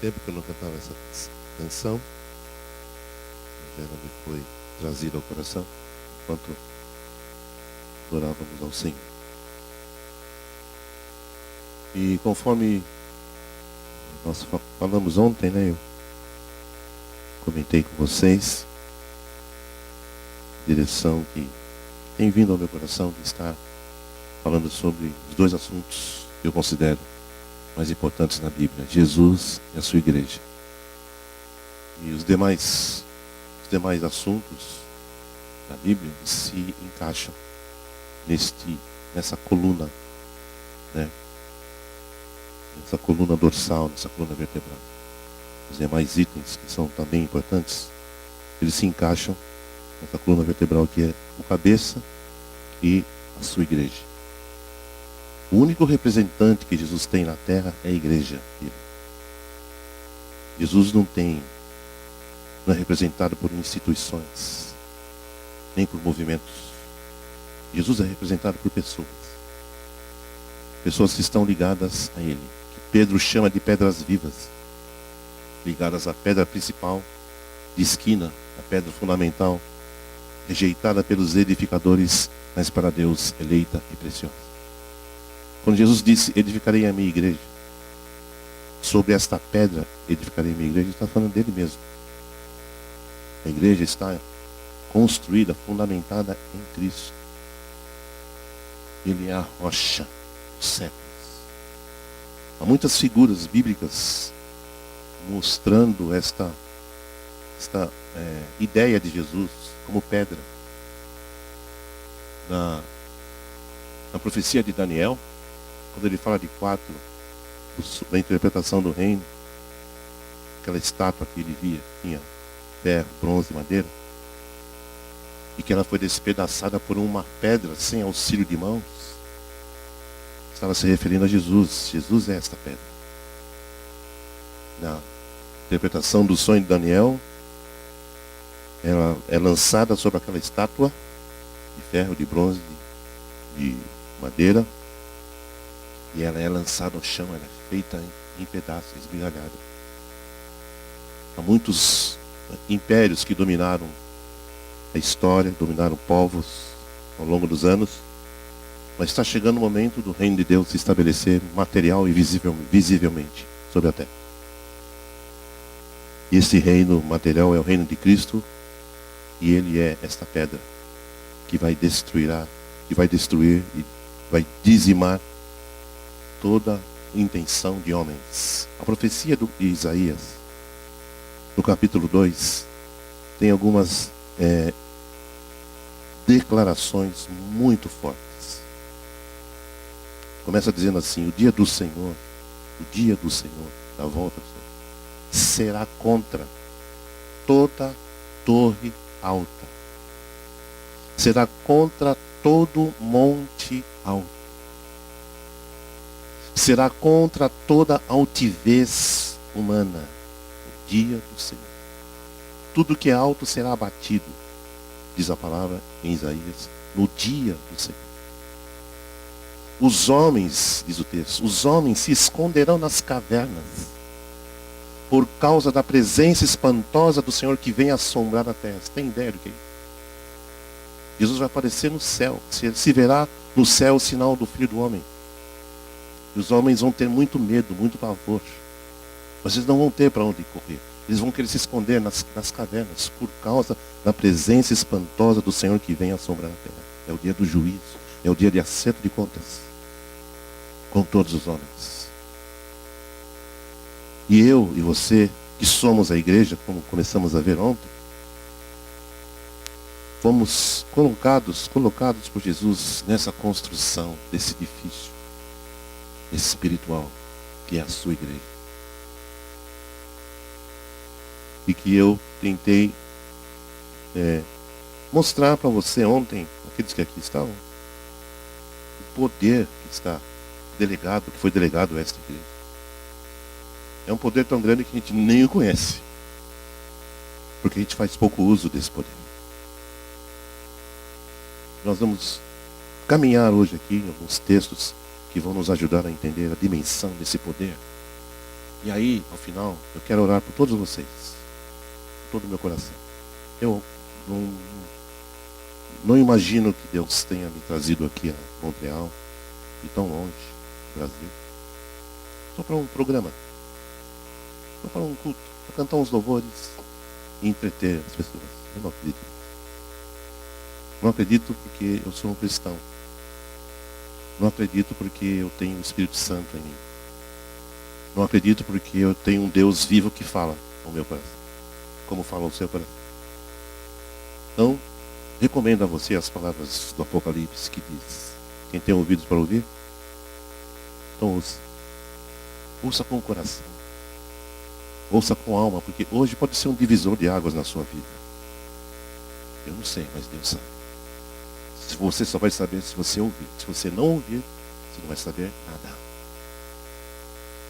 tempo que eu não cantava essa canção, mas ela me foi trazida ao coração enquanto adorávamos ao Senhor. E conforme nós falamos ontem, né, eu comentei com vocês a direção que tem vindo ao meu coração de estar falando sobre os dois assuntos que eu considero mais importantes na Bíblia: Jesus e a sua igreja. E os demais assuntos da Bíblia se encaixam nessa coluna, né? Nessa coluna dorsal, nessa coluna vertebral. Os demais itens que são também importantes, eles se encaixam nessa coluna vertebral que é o cabeça e a sua igreja. O único representante que Jesus tem na terra é a igreja. Jesus não é representado por instituições, nem por movimentos. Jesus é representado por pessoas. Pessoas que estão ligadas a Ele, que Pedro chama de pedras vivas, ligadas à pedra principal de esquina, a pedra fundamental, rejeitada pelos edificadores, mas para Deus eleita e preciosa. Quando Jesus disse: edificarei a minha igreja, sobre esta pedra edificarei a minha igreja, ele está falando dele mesmo. A igreja está construída, fundamentada em Cristo. Ele é a rocha dos séculos. Há muitas figuras bíblicas mostrando esta ideia de Jesus como pedra. Na profecia de Daniel, quando ele fala de 4, da interpretação do reino, aquela estátua que ele via, tinha ferro, bronze e madeira, e que ela foi despedaçada por uma pedra sem auxílio de mãos, estava se referindo a Jesus. Jesus é esta pedra. Na interpretação do sonho de Daniel, ela é lançada sobre aquela estátua de ferro, de bronze, de madeira, e ela é lançada ao chão, ela é feita em pedaços, esmigalhada. Há muitos impérios que dominaram a história, dominaram povos ao longo dos anos, mas está chegando o momento do reino de Deus se estabelecer material e visivelmente sobre a terra. E esse reino material é o reino de Cristo, e ele é esta pedra que vai destruir e vai dizimar toda intenção de homens. A profecia de Isaías, no capítulo 2, tem algumas declarações muito fortes. Começa dizendo assim: o dia do Senhor, da volta do Senhor, será contra toda torre alta, será contra todo monte alto, será contra toda altivez humana. O dia do Senhor, tudo que é alto será abatido, diz a palavra em Isaías, no dia do Senhor. Os homens, diz o texto, os homens se esconderão nas cavernas por causa da presença espantosa do Senhor que vem assombrar a terra. Você tem ideia do que é isso? Jesus vai aparecer no céu, se verá no céu o sinal do Filho do Homem. E os homens vão ter muito medo, muito pavor, mas eles não vão ter para onde correr. Eles vão querer se esconder nas cavernas por causa da presença espantosa do Senhor que vem assombrar a terra. É o dia do juízo, é o dia de acerto de contas com todos os homens. E eu e você, que somos a igreja, como começamos a ver ontem, fomos colocados por Jesus nessa construção desse edifício espiritual que é a sua igreja. E que eu tentei mostrar para você ontem, aqueles que aqui estavam, o poder que está delegado, que foi delegado a esta igreja. É um poder tão grande que a gente nem o conhece, porque a gente faz pouco uso desse poder. Nós vamos caminhar hoje aqui em alguns textos que vão nos ajudar a entender a dimensão desse poder E aí, ao final, eu quero orar por todos vocês, com todo o meu coração. Eu não imagino que Deus tenha me trazido aqui a Montreal, e tão longe, Brasil, só para um programa, só para um culto, para cantar uns louvores e entreter as pessoas. Eu não acredito nisso. Não acredito porque eu sou um cristão. Não acredito porque eu tenho o Espírito Santo em mim. Não acredito porque eu tenho um Deus vivo que fala ao meu coração, como fala ao seu coração. Então, recomendo a você as palavras do Apocalipse que diz: quem tem ouvidos para ouvir, então ouça. Ouça com o coração. Ouça com a alma, porque hoje pode ser um divisor de águas na sua vida. Eu não sei, mas Deus sabe. Você só vai saber se você ouvir. Se você não ouvir, você não vai saber nada.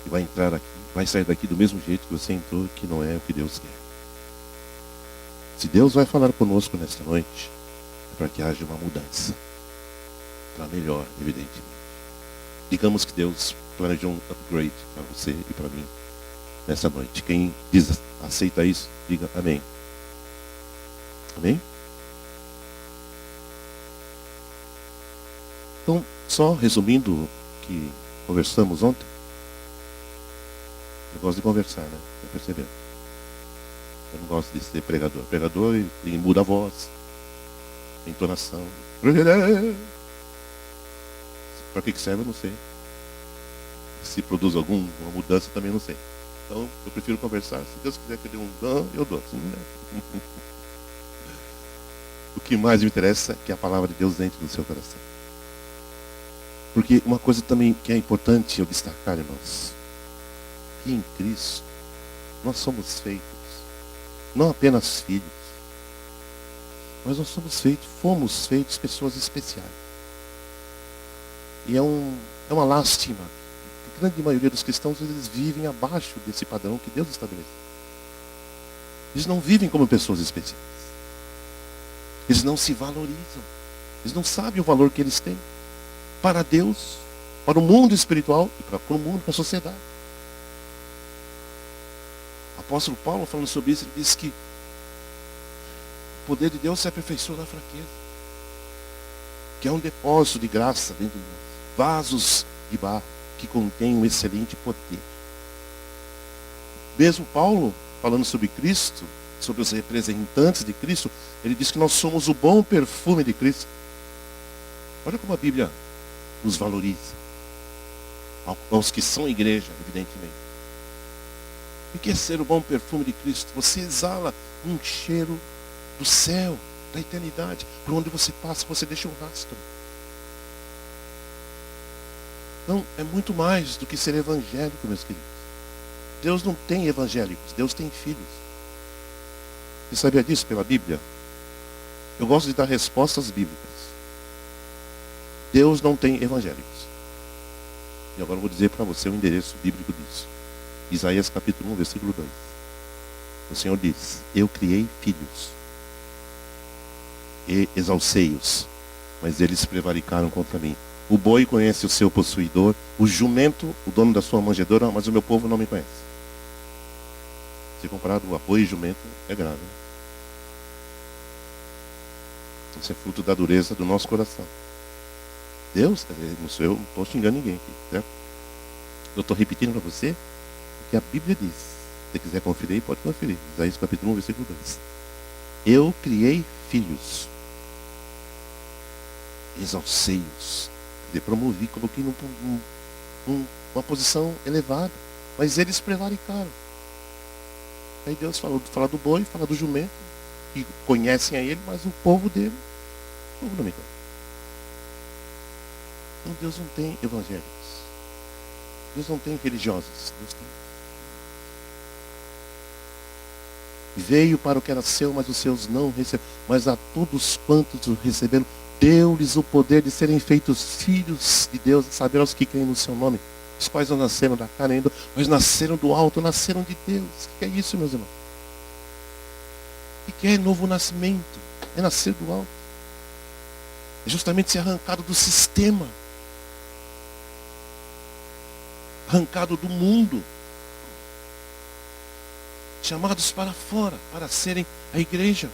E vai entrar aqui, vai sair daqui do mesmo jeito que você entrou, que não é o que Deus quer. Se Deus vai falar conosco nesta noite, é para que haja uma mudança. Para melhor, evidentemente. Digamos que Deus planejou um upgrade para você e para mim nessa noite. Quem diz, aceita isso, diga amém. Amém? Então, só resumindo o que conversamos ontem. Eu gosto de conversar, né? Tá percebendo? Eu não gosto de ser pregador. Pregador, ele muda a voz, a entonação. Para que serve, eu não sei. Se produz alguma mudança, também não sei. Então, eu prefiro conversar. Se Deus quiser que eu dê um dano, eu dou. O que mais me interessa é que a palavra de Deus entre no seu coração. Porque uma coisa também que é importante eu destacar, irmãos, que em Cristo nós somos feitos, não apenas filhos, mas nós fomos feitos pessoas especiais. E é uma lástima. A grande maioria dos cristãos, eles vivem abaixo desse padrão que Deus estabeleceu. Eles não vivem como pessoas especiais. Eles não se valorizam. Eles não sabem o valor que eles têm. Para Deus, para o mundo espiritual e para o mundo, para a sociedade. O apóstolo Paulo, falando sobre isso, ele diz que o poder de Deus se aperfeiçoa na fraqueza. Que é um depósito de graça dentro de nós. Vasos de barro que contêm um excelente poder. Mesmo Paulo, falando sobre Cristo, sobre os representantes de Cristo, ele diz que nós somos o bom perfume de Cristo. Olha como a Bíblia nos valoriza. Aos que são igreja, evidentemente. O que é ser o bom perfume de Cristo? Você exala um cheiro do céu, da eternidade. Por onde você passa, você deixa um rastro. Não, é muito mais do que ser evangélico, meus queridos. Deus não tem evangélicos, Deus tem filhos. Você sabia disso pela Bíblia? Eu gosto de dar respostas bíblicas. Deus não tem evangélicos. E agora eu vou dizer para você o endereço bíblico disso. Isaías capítulo 1, versículo 2. O Senhor diz: eu criei filhos e exalcei-os, mas eles prevaricaram contra mim. O boi conhece o seu possuidor, o jumento, o dono da sua manjedoura, mas o meu povo não me conhece. Se comparado a boi e jumento, é grave. Isso é fruto da dureza do nosso coração. Deus, não sou eu, não estou xingando ninguém aqui, certo? Eu estou repetindo para você o que a Bíblia diz. Se você quiser conferir, pode conferir. Isaías capítulo 1, versículo 2. Eu criei filhos, exalcei-os, promovi, coloquei numa posição elevada, mas eles prevaricaram. Aí Deus fala do boi, fala do jumento, que conhecem a ele, mas o povo dele, o povo não me conhece. Então Deus não tem evangélicos. Deus não tem religiosos. Deus tem. Veio para o que era seu, mas os seus não receberam. Mas a todos quantos o receberam, deu-lhes o poder de serem feitos filhos de Deus, saber aos que creem no seu nome. Os quais não nasceram da carne ainda, mas nasceram do alto, nasceram de Deus. O que é isso, meus irmãos? O que é novo nascimento? É nascer do alto. É justamente ser arrancado do sistema. Arrancado do mundo. chamados para fora, para serem a igreja,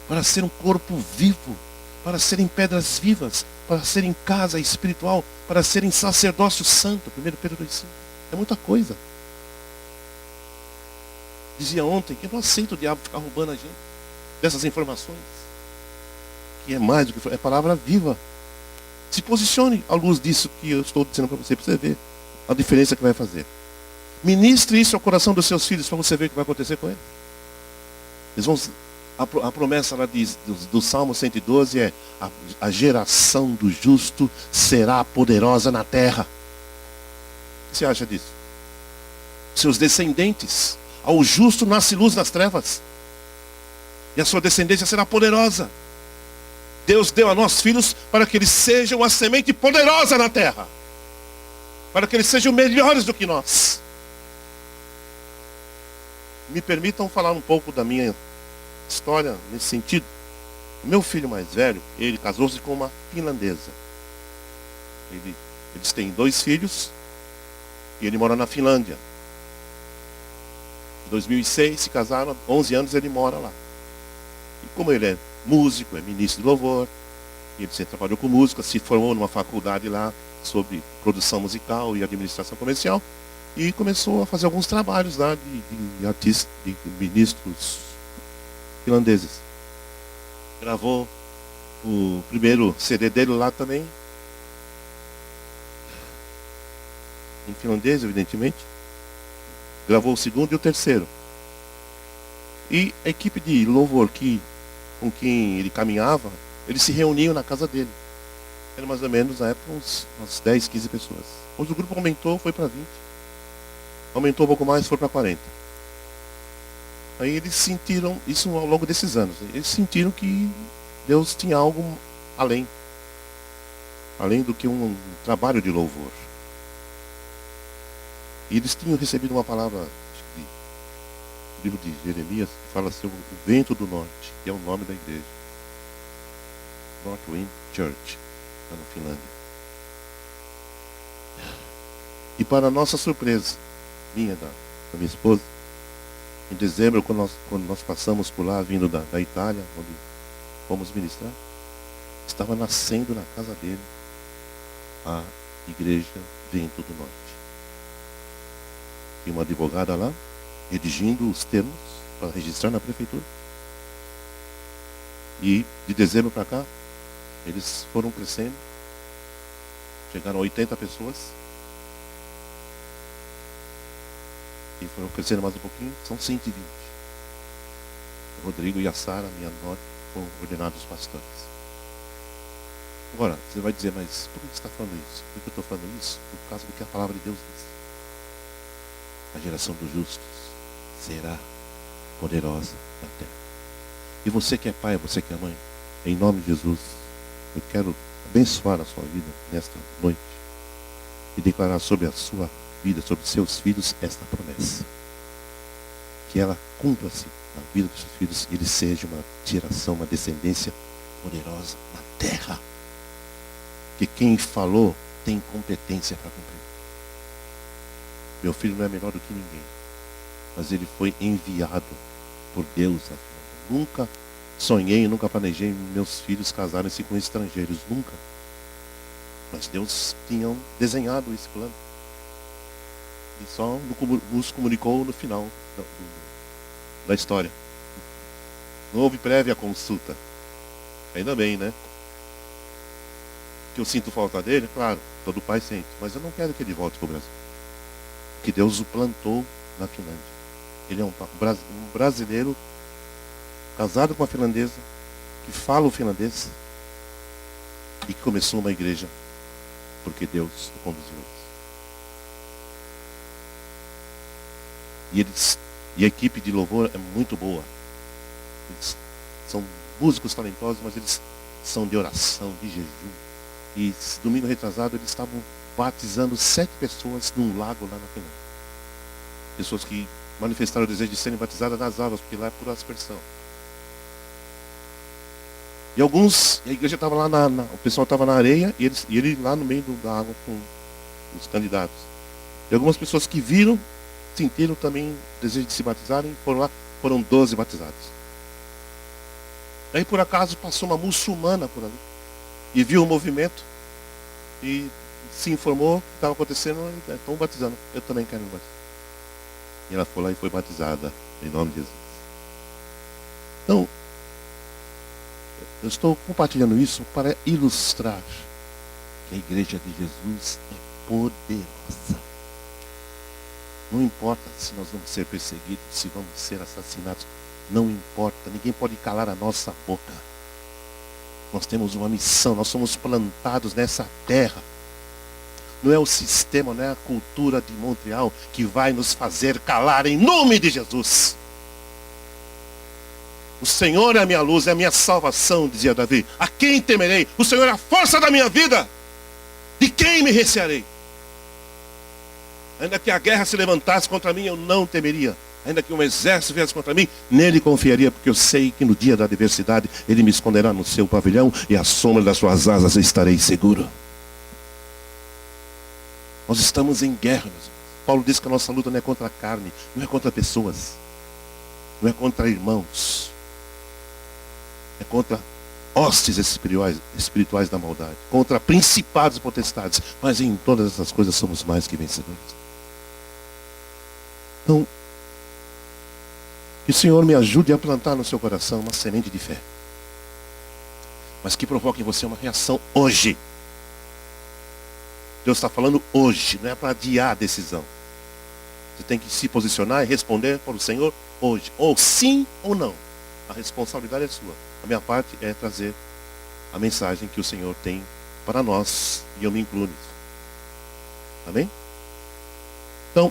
para ser um corpo vivo, para serem pedras vivas, para serem casa espiritual, para serem sacerdócio santo. 1 Pedro 2,5. É muita coisa. Dizia ontem que eu não aceito o diabo ficar roubando a gente dessas informações. Que é mais do que é palavra viva. Se posicione à luz disso que eu estou dizendo para você ver a diferença que vai fazer. Ministre isso ao coração dos seus filhos para você ver o que vai acontecer com eles. Eles vão, a promessa lá diz, do Salmo 112 é: a geração do justo será poderosa na terra. O que você acha disso? Seus descendentes, ao justo nasce luz nas trevas, e a sua descendência será poderosa. Deus deu a nós filhos para que eles sejam a semente poderosa na terra, para que eles sejam melhores do que nós. Me permitam falar um pouco da minha história nesse sentido. O meu filho mais velho, ele casou-se com uma finlandesa. Eles têm 2 filhos e ele mora na Finlândia. Em 2006 se casaram, há 11 anos ele mora lá. E como ele é músico, é ministro de louvor, e ele sempre trabalhou com música, se formou numa faculdade lá sobre produção musical e administração comercial, e começou a fazer alguns trabalhos lá de artistas, de ministros finlandeses. Gravou o primeiro CD dele lá também, em finlandês, evidentemente. Gravou o segundo e o terceiro. E a equipe de louvor com quem ele caminhava, eles se reuniam na casa dele. Era mais ou menos, na época, umas 10, 15 pessoas. Hoje o grupo aumentou, foi para 20. Aumentou um pouco mais, foi para 40. Aí eles sentiram, isso ao longo desses anos, eles sentiram que Deus tinha algo além do que um trabalho de louvor. E eles tinham recebido uma palavra do livro de Jeremias, que fala assim: o vento do norte, que é o nome da igreja. North Wind Church, lá na Finlândia. E para nossa surpresa, da minha esposa, em dezembro, quando nós passamos por lá, vindo da Itália, onde fomos ministrar, estava nascendo na casa dele a igreja Vento do Norte. Tinha uma advogada lá, redigindo os termos para registrar na prefeitura. E de dezembro para cá, eles foram crescendo, chegaram a 80 pessoas, e foram crescendo mais um pouquinho, são 120. O Rodrigo e a Sara, minha nora, foram ordenados pastores. Agora, você vai dizer, mas por que você está falando isso? Por que eu estou falando isso? Por causa do que a palavra de Deus diz. A geração dos justos será poderosa na terra. E você que é pai, você que é mãe, em nome de Jesus, eu quero abençoar a sua vida nesta noite e declarar sobre a sua vida, sobre seus filhos, esta promessa. Que ela cumpra-se na vida dos seus filhos e ele seja uma geração, uma descendência poderosa na terra. Que quem falou tem competência para cumprir. Meu filho não é melhor do que ninguém, mas ele foi enviado por Deus. Nunca sonhei, nunca planejei meus filhos casarem-se com estrangeiros, nunca. Mas Deus tinha desenhado esse plano. E só nos comunicou no final da história. Não houve prévia consulta. Ainda bem, né? Que eu sinto falta dele, claro, todo pai sente. Mas eu não quero que ele volte para o Brasil. Que Deus o plantou na Finlândia. Ele é um brasileiro casado com uma finlandesa, que fala o finlandês e que começou uma igreja porque Deus o conduziu. E a equipe de louvor é muito boa. Eles são músicos talentosos, mas eles são de oração, de jejum. E domingo retrasado eles estavam batizando 7 pessoas num lago lá na Finlândia. Pessoas que manifestaram o desejo de serem batizadas nas águas, porque lá é pura aspersão. E a igreja estava lá, o pessoal estava na areia e ele lá no meio da água com os candidatos. E algumas pessoas que viram sentiram também desejo de se batizarem, foram lá, foram 12 batizados. Aí por acaso passou uma muçulmana por ali e viu o movimento e se informou o que estava acontecendo, estão batizando, eu também quero me batizar. E ela foi lá e foi batizada em nome de Jesus. Então, eu estou compartilhando isso para ilustrar que a igreja de Jesus é poderosa. Não importa se nós vamos ser perseguidos, se vamos ser assassinados, não importa, ninguém pode calar a nossa boca. Nós temos uma missão, nós somos plantados nessa terra. Não é o sistema, não é a cultura de Montreal que vai nos fazer calar em nome de Jesus. O Senhor é a minha luz, é a minha salvação, dizia Davi. A quem temerei? O Senhor é a força da minha vida. De quem me recearei? Ainda que a guerra se levantasse contra mim, eu não temeria. Ainda que um exército viesse contra mim, nele confiaria, porque eu sei que no dia da adversidade ele me esconderá no seu pavilhão e à sombra das suas asas eu estarei seguro. Nós estamos em guerra, meus irmãos. Paulo diz que a nossa luta não é contra a carne, não é contra pessoas, não é contra irmãos, é contra hostes espirituais da maldade, contra principados e potestades, mas em todas essas coisas somos mais que vencedores. Então, que o Senhor me ajude a plantar no seu coração uma semente de fé, mas que provoque em você uma reação hoje. Deus está falando hoje, não é para adiar a decisão. Você tem que se posicionar e responder para o Senhor hoje, ou sim ou não. A responsabilidade é sua. A minha parte é trazer a mensagem que o Senhor tem para nós, e eu me incluo nisso. Amém? Então,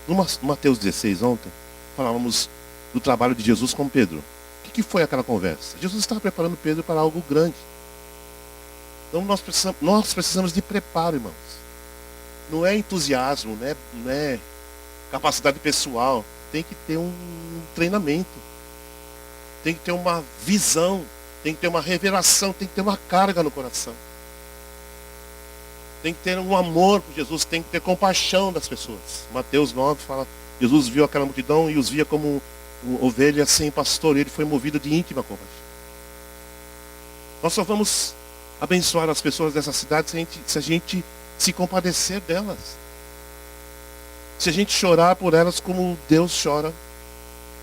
no Mateus 16 ontem, falávamos do trabalho de Jesus com Pedro. O que foi aquela conversa? Jesus estava preparando Pedro para algo grande. Então nós precisamos de preparo, irmãos. Não é entusiasmo, não é capacidade pessoal. Tem que ter um treinamento. Tem que ter uma visão. Tem que ter uma revelação. Tem que ter uma carga no coração. Tem que ter um amor por Jesus. Tem que ter compaixão das pessoas. Mateus 9 fala, Jesus viu aquela multidão e os via como ovelhas sem pastor. E ele foi movido de íntima compaixão. Nós só vamos abençoar as pessoas dessa cidade se a gente se compadecer delas. Se a gente chorar por elas como Deus chora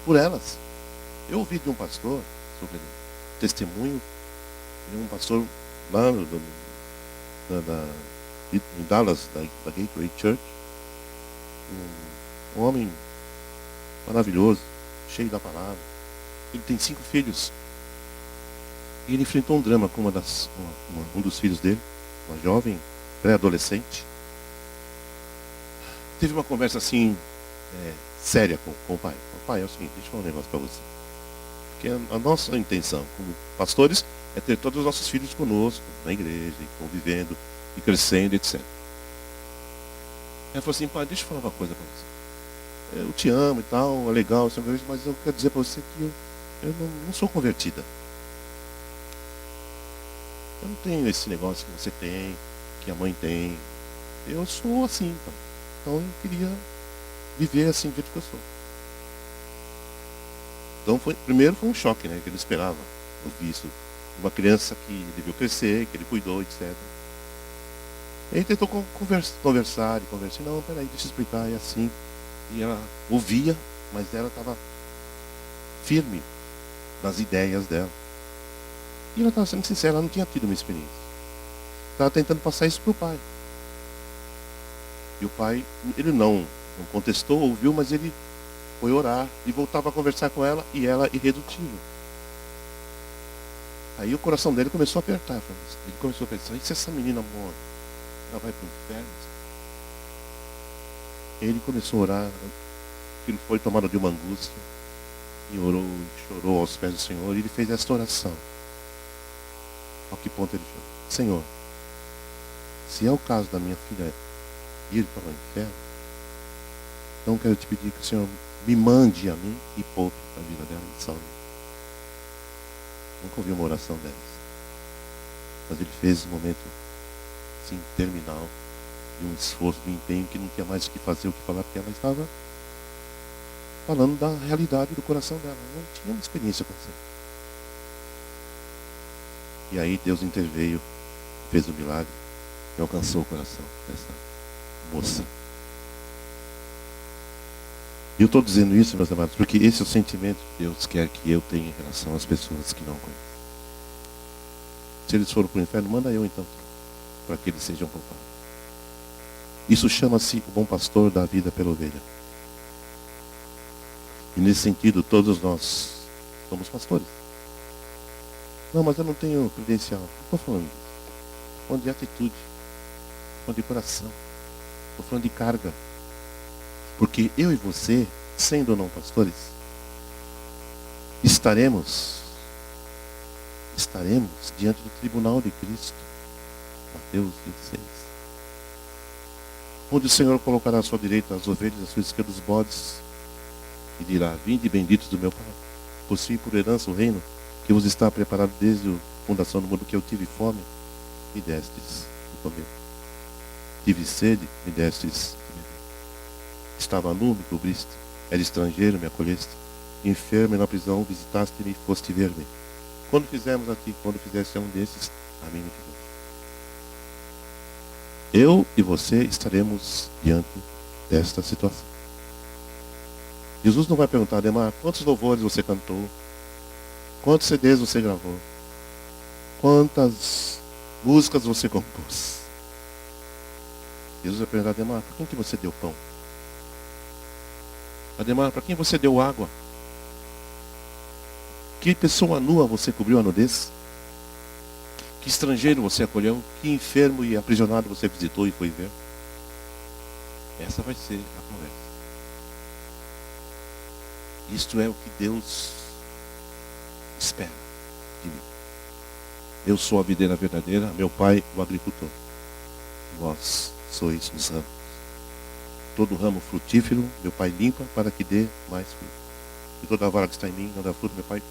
por elas. Eu ouvi de um pastor, sobre testemunho, de um pastor lá em Dallas, da Gateway Church, um homem maravilhoso, cheio da palavra. Ele tem 5 filhos. E ele enfrentou um drama com um dos filhos dele, uma jovem, pré-adolescente. Teve uma conversa assim, séria com o pai. O pai, é o seguinte, deixa eu falar um negócio para você. Porque a nossa intenção como pastores é ter todos os nossos filhos conosco, na igreja, e convivendo, e crescendo, etc. Ele falou assim, pai, deixa eu falar uma coisa para você. Eu te amo e tal, é legal, mas eu quero dizer para você que eu não sou convertida. Eu não tenho esse negócio que você tem, que a mãe tem. Eu sou assim, então eu queria viver assim do jeito que eu sou. Então primeiro foi um choque, né? Que ele não esperava ouvir isso. Uma criança que ele viu crescer, que ele cuidou, etc. Ele tentou conversar. Não, peraí, deixa eu explicar, é assim. E ela ouvia, mas ela estava firme nas ideias dela. E ela estava sendo sincera, ela não tinha tido uma experiência. Estava tentando passar isso para o pai. E o pai, ele não contestou, ouviu, mas ele foi orar e voltava a conversar com ela e ela irredutível. Aí o coração dele começou a apertar. Ele começou a pensar, e se essa menina morre? Ela vai para o inferno? Ele começou a orar, aquilo foi tomado de uma angústia, e orou, e chorou aos pés do Senhor, e ele fez esta oração. Ao que ponto ele chorou? Senhor, se é o caso da minha filha ir para o inferno, então quero te pedir que o Senhor me mande a mim e poupe a vida dela e salve. Nunca ouvi uma oração dessas. Mas ele fez um momento assim, terminal, de um esforço, de um empenho que não tinha mais o que fazer, o que falar, porque ela estava falando da realidade do coração dela. Não tinha uma experiência com você. E aí Deus interveio, fez o milagre e alcançou o coração dessa moça. E eu estou dizendo isso, meus amados, porque esse é o sentimento que Deus quer que eu tenha em relação às pessoas que não conhecem. Se eles foram para o inferno, manda eu então, para que eles sejam poupados. Isso chama-se o bom pastor da vida pela ovelha. E nesse sentido, todos nós somos pastores. Não, mas eu não tenho credencial. Não estou falando disso. Estou falando de atitude. Estou falando de coração. Estou falando de carga. Porque eu e você, sendo ou não pastores, estaremos diante do tribunal de Cristo. Mateus 26. Onde o Senhor colocará à sua direita as ovelhas, à sua esquerda os bodes, e dirá: vinde benditos do meu Pai, possuí por herança o reino que vos está preparado desde a fundação do mundo, que eu tive fome, me destes de comer. Tive sede, me destes de beber. Estava nu, me cobriste. Era estrangeiro, me acolheste. Enfermo e na prisão, visitaste-me e foste ver-me. Quando fizemos aqui, quando fizesse um desses, a mim me fizeste. Eu e você estaremos diante desta situação. Jesus não vai perguntar: Ademar, quantos louvores você cantou? Quantos CDs você gravou? Quantas músicas você compôs? Jesus vai perguntar: Ademar, para quem que você deu pão? Ademar, para quem você deu água? Que pessoa nua você cobriu a nudez? Que estrangeiro você acolheu? Que enfermo e aprisionado você visitou e foi ver? Essa vai ser a conversa. Isto é o que Deus espera de mim. Eu sou a videira verdadeira, meu pai o agricultor. Vós sois os ramos. Todo ramo frutífero, meu pai limpa para que dê mais fruto. E toda vara que está em mim não dá fruto, meu pai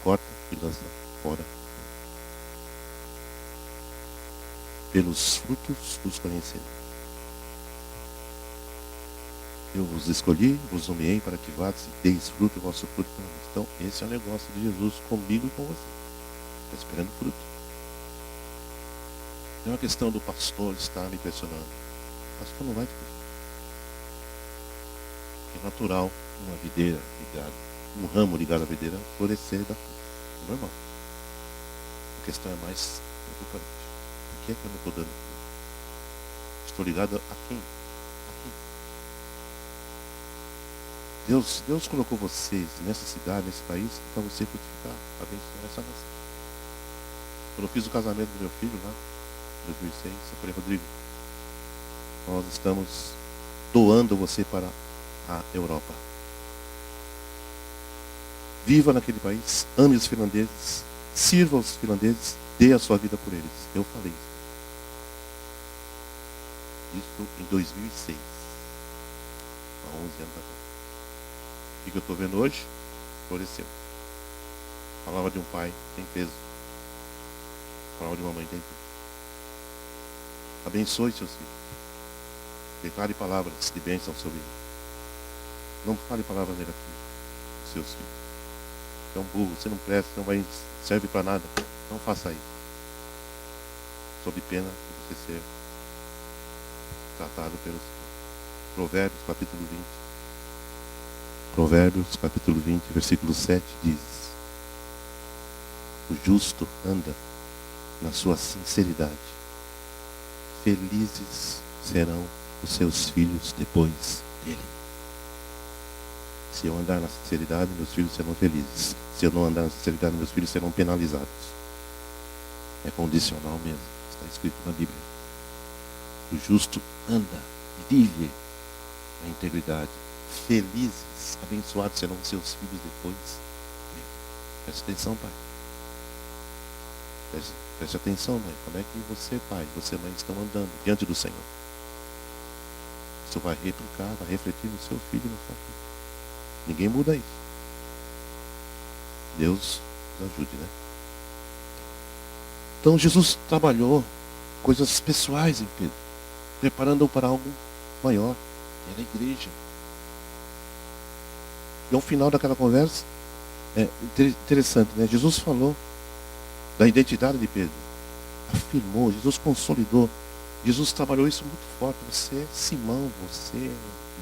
corta e lança fora. Pelos frutos os conhecemos. Eu vos escolhi, vos nomeei para que vades e deis fruto, e vosso fruto para nós. Então, esse é o negócio de Jesus comigo e com você. Está esperando fruto. Não é uma questão do pastor estar me pressionando. O pastor não vai te pressionar. É natural uma videira ligada, um ramo ligado à videira, florescer da fruta. É normal. A questão é mais preocupante. Por que é que eu não estou dando fruto? Estou ligado a quem? A quem? Deus colocou vocês nessa cidade, nesse país, para você frutificar, para abençoar essa nação. Quando eu fiz o casamento do meu filho lá, em 2006, eu falei: Rodrigo, nós estamos doando você para a Europa. Viva naquele país, ame os finlandeses, sirva os finlandeses, dê a sua vida por eles. Eu falei isso em 2006, há 11 anos atrás. O que eu estou vendo hoje? Floresceu. A palavra de um pai tem peso. A palavra de uma mãe tem peso. Abençoe seus filhos. Declare palavras de bênção sobre eles. Não fale palavras negativas dos seus filhos. Você é um burro, você não presta, não vai serve para nada. Não faça isso. Sob pena de você ser tratado pelo Senhor. Provérbios capítulo 20. Provérbios capítulo 20, versículo 7 diz: o justo anda na sua sinceridade. Felizes serão os seus filhos depois dele. Se eu andar na sinceridade, meus filhos serão felizes. Se eu não andar na sinceridade, meus filhos serão penalizados. É condicional mesmo. Está escrito na Bíblia. O justo anda, vive na integridade. Felizes, abençoados serão os seus filhos depois dele. Preste atenção, pai. Preste atenção, mãe. Como é que você, pai, você, mãe, estão andando diante do Senhor? Isso vai replicar, vai refletir no seu filho e na sua filha. Ninguém muda isso. Deus nos ajude, né? Então Jesus trabalhou coisas pessoais em Pedro, preparando-o para algo maior. Era a igreja. E ao final daquela conversa, é interessante, né? Jesus falou da identidade de Pedro. Afirmou, Jesus consolidou. Jesus trabalhou isso muito forte. Você é Simão, você é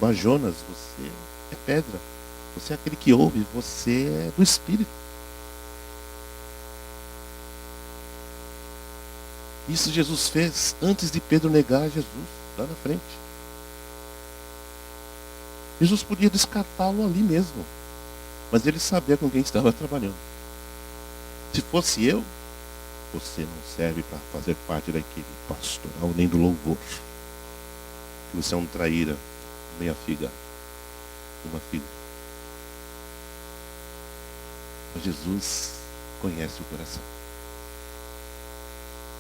Bajonas, você é pedra. Você é aquele que ouve, você é do Espírito. Isso Jesus fez antes de Pedro negar Jesus, lá na frente. Jesus podia descartá-lo ali mesmo, mas ele sabia com quem estava trabalhando. Se fosse eu, você não serve para fazer parte da equipe pastoral nem do louvor. Você é um traíra, meia figa, uma filha. Mas Jesus conhece o coração.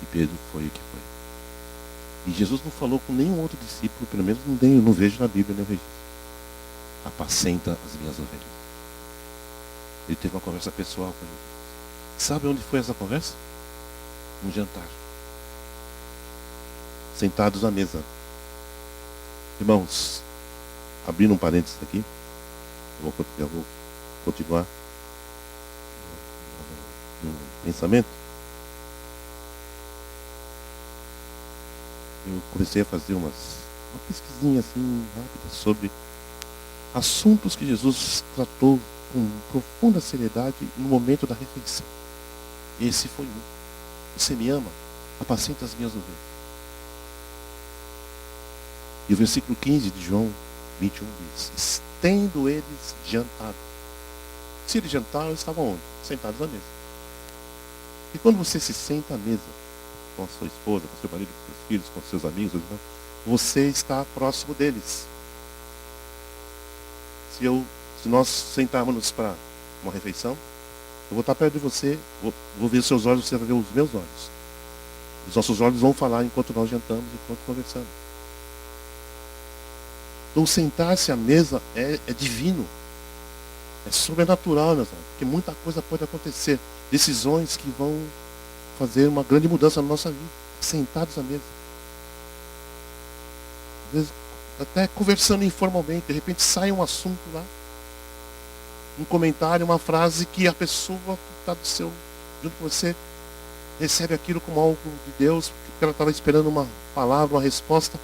E Pedro foi o que foi. E Jesus não falou com nenhum outro discípulo, pelo menos não vejo na Bíblia nenhum registro. Apacenta as minhas ovelhas. Ele teve uma conversa pessoal com Jesus. Sabe onde foi essa conversa? Um jantar. Sentados à mesa. Irmãos, abrindo um parênteses aqui, eu vou continuar no pensamento. Eu comecei a fazer uma pesquisinha assim rápida sobre assuntos que Jesus tratou com profunda seriedade no momento da refeição. Esse foi um. Você me ama? Apacenta as minhas ovelhas. E o versículo 15 de João 21 diz: tendo eles jantado. Se eles jantaram, eles estavam onde? Sentados à mesa. E quando você se senta à mesa com a sua esposa, com seu marido, com seus filhos, com seus amigos, você está próximo deles. Se nós sentarmos para uma refeição, eu vou estar perto de você, vou ver os seus olhos, você vai ver os meus olhos. Os nossos olhos vão falar enquanto nós jantamos, enquanto conversamos. Então, sentar-se à mesa é divino. É sobrenatural, meus amigos, porque muita coisa pode acontecer. Decisões que vão fazer uma grande mudança na nossa vida. Sentados à mesa. Às vezes, até conversando informalmente, de repente sai um assunto lá. Um comentário, uma frase que a pessoa que está junto com você recebe aquilo como algo de Deus, porque ela estava esperando uma palavra, uma resposta.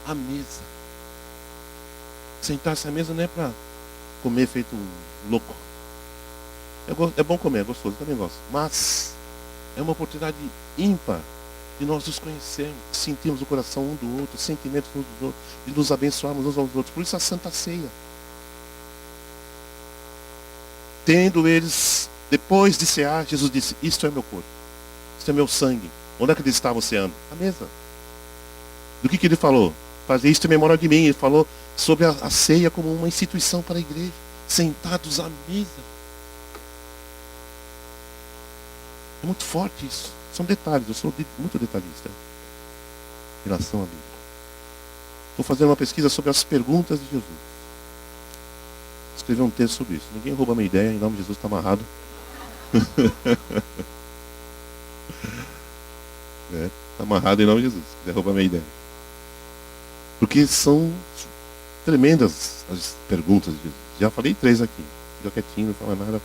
À mesa. Sentar-se à mesa não é para comer feito um louco. É bom comer, é gostoso, eu também gosto. Mas é uma oportunidade ímpar de nós nos conhecermos, de sentirmos o coração um do outro, os sentimentos uns dos outros, de nos abençoarmos uns aos outros. Por isso a Santa Ceia. Tendo eles, depois de cear, Jesus disse: isto é meu corpo, isto é meu sangue. Onde é que eles estavam ceando? À mesa. Do que ele falou? Fazer isto em memória de mim. Ele falou sobre a ceia como uma instituição para a igreja. Sentados à mesa. É muito forte isso. São detalhes. Eu sou muito detalhista em relação à Bíblia. Vou fazer uma pesquisa sobre as perguntas de Jesus. Escrever um texto sobre isso. Ninguém rouba a minha ideia. Em nome de Jesus, está amarrado. Está amarrado em nome de Jesus. Se quiser roubar a minha ideia. Porque são tremendas as perguntas de Jesus. Já falei 3 aqui. Fica quietinho, não fala nada.